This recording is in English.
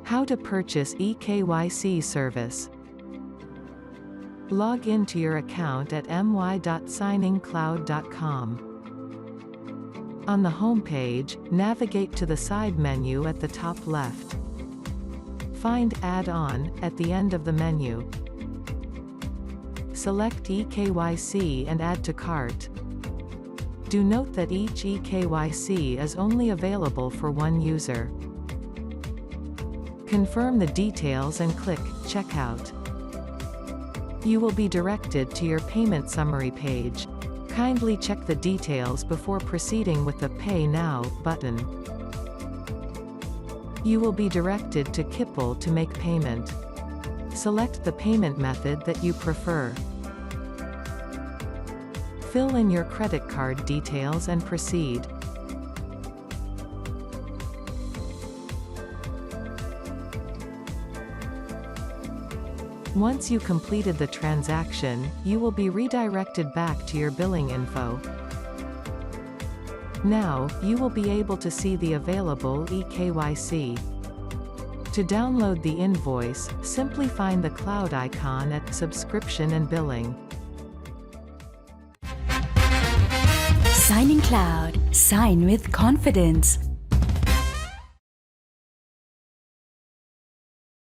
How to purchase eKYC service. Log into your account at my.signingcloud.com. On the home page, navigate to the side menu at the top left. Find Add-on at the end of the menu. Select eKYC and add to cart. Do note that each eKYC is only available for one user. Confirm the details and click Checkout. You will be directed to your payment summary page. Kindly check the details before proceeding with the Pay Now button. You will be directed to Kippel to make payment. Select the payment method that you prefer. Fill in your credit card details and proceed. Once you completed the transaction, you will be redirected back to your billing info. Now, you will be able to see the available eKYC. To download the invoice, simply find the cloud icon at Subscription and Billing. SigningCloud. Sign with confidence.